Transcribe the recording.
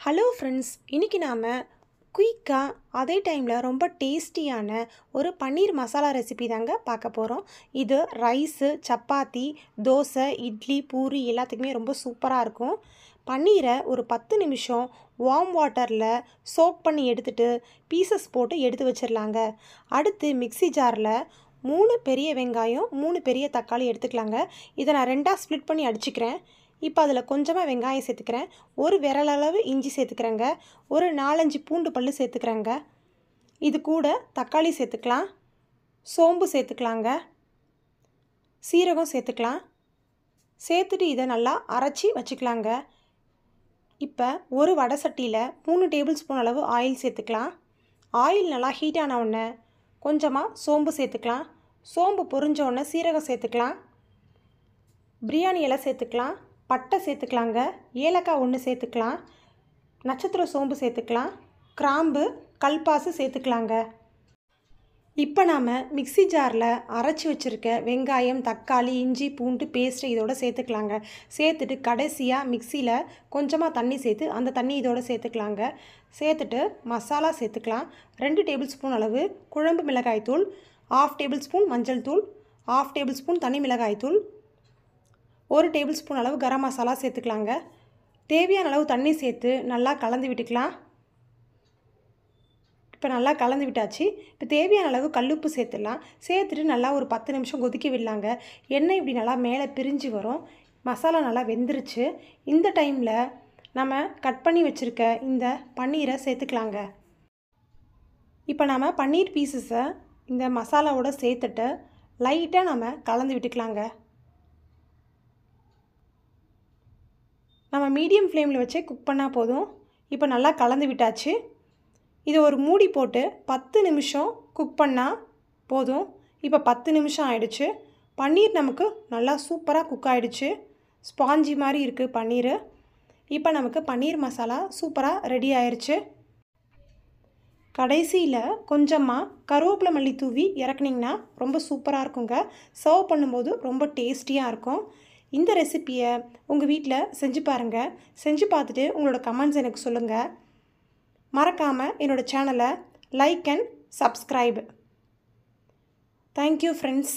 Hello friends, இன்றைக்கி நாம் குயிக்காக அதே டைமில் ரொம்ப டேஸ்டியான ஒரு பன்னீர் மசாலா ரெசிபி தாங்க பார்க்க போகிறோம். இது ரைஸு, சப்பாத்தி, தோசை, இட்லி, பூரி எல்லாத்துக்குமே ரொம்ப சூப்பராக இருக்கும். பன்னீரை ஒரு 10 நிமிஷம் வார்ம் வாட்டரில் சோக் பண்ணி எடுத்துகிட்டு பீசஸ் போட்டு எடுத்து வச்சிடலாங்க. அடுத்து மிக்ஸி ஜாரில் 3 பெரிய வெங்காயம், 3 பெரிய தக்காளி எடுத்துக்கலாங்க. இதை நான் 2ஆக ஸ்ப்ளிட் பண்ணி அடிச்சுக்கிறேன். இப்போ அதில் கொஞ்சமாக வெங்காயம் சேர்த்துக்கிறேன், ஒரு விரலளவு இஞ்சி சேர்த்துக்கிறேங்க, ஒரு 4-5 பூண்டு பல் சேர்த்துக்கிறேங்க. இது கூட தக்காளி சேர்த்துக்கலாம், சோம்பு சேர்த்துக்கலாங்க, சீரகம் சேர்த்துக்கலாம். சேர்த்துட்டு இதை நல்லா அரைச்சி வச்சுக்கலாங்க. இப்போ ஒரு வடை சட்டியில் 3 டேபிள் ஸ்பூன் அளவு ஆயில் சேர்த்துக்கலாம். ஆயில் நல்லா ஹீட் ஆன உடனே கொஞ்சமாக சோம்பு சேர்த்துக்கலாம். சோம்பு பொரிஞ்ச உடனே சீரகம் சேர்த்துக்கலாம், பிரியாணி இலை சேர்த்துக்கலாம், பட்டை சேர்த்துக்கலாங்க, ஏலக்காய் 1 சேர்த்துக்கலாம், நட்சத்திர சோம்பு சேர்த்துக்கலாம், கிராம்பு, கல்பாசு சேர்த்துக்கலாங்க. இப்போ நாம் மிக்ஸி ஜாரில் அரைச்சி வச்சுருக்க வெங்காயம், தக்காளி, இஞ்சி, பூண்டு பேஸ்ட்டு இதோட சேர்த்துக்கலாங்க. சேர்த்துட்டு கடைசியாக மிக்சியில் கொஞ்சமாக தண்ணி சேர்த்து அந்த தண்ணி இதோட சேர்த்துக்கலாங்க. சேர்த்துட்டு மசாலா சேர்த்துக்கலாம். 2 டேபிள் ஸ்பூன் அளவு குழம்பு மிளகாய்த்தூள், 1/2 டேபிள் ஸ்பூன் மஞ்சள் தூள், 1/2 டேபிள் ஸ்பூன் தனி மிளகாய்த்தூள், 1 டேபிள் ஸ்பூன் அளவு கரம் மசாலா சேர்த்துக்கலாங்க. தேவையான அளவு தண்ணி சேர்த்து நல்லா கலந்து விட்டுக்கலாம். இப்போ நல்லா கலந்து விட்டாச்சு. இப்போ தேவையான அளவு கல்லுப்பு சேர்த்துடலாம். சேர்த்துட்டு நல்லா ஒரு 10 நிமிஷம் கொதிக்க விடலாங்க. எண்ணெய் இப்படி நல்லா மேலே பிரிஞ்சு வரும். மசாலா நல்லா வெந்துருச்சு. இந்த டைமில் நம்ம கட் பண்ணி வச்சுருக்க இந்த பன்னீரை சேர்த்துக்கலாங்க. இப்போ நம்ம பன்னீர் பீசஸை இந்த மசாலாவோட சேர்த்துட்டு லைட்டாக நம்ம கலந்து விட்டுக்கலாங்க. நம்ம மீடியம் ஃப்ளேமில் வச்சே குக் பண்ணால் போதும். இப்போ நல்லா கலந்து விட்டாச்சு. இது ஒரு மூடி போட்டு 10 நிமிஷம் குக் பண்ணால் போதும். இப்போ 10 நிமிஷம் ஆயிடுச்சு. பன்னீர் நமக்கு நல்லா சூப்பராக குக் ஆகிடுச்சு. ஸ்பாஞ்சி மாதிரி இருக்குது பன்னீர். இப்போ நமக்கு பன்னீர் மசாலா சூப்பராக ரெடி ஆயிடுச்சு. கடைசியில் கொஞ்சமாக கருவேப்பிலை மல்லி தூவி இறக்குனிங்கன்னா ரொம்ப சூப்பராக இருக்குங்க. சர்வ் பண்ணும்போது ரொம்ப டேஸ்டியாக இருக்கும். இந்த ரெசிப்பியை உங்கள் வீட்டில் செஞ்சு பாருங்கள். செஞ்சு பார்த்துட்டு உங்களோட கமெண்ட்ஸ் எனக்கு சொல்லுங்கள். மறக்காமல் என்னோடய சேனலை like and subscribe. Thank you friends.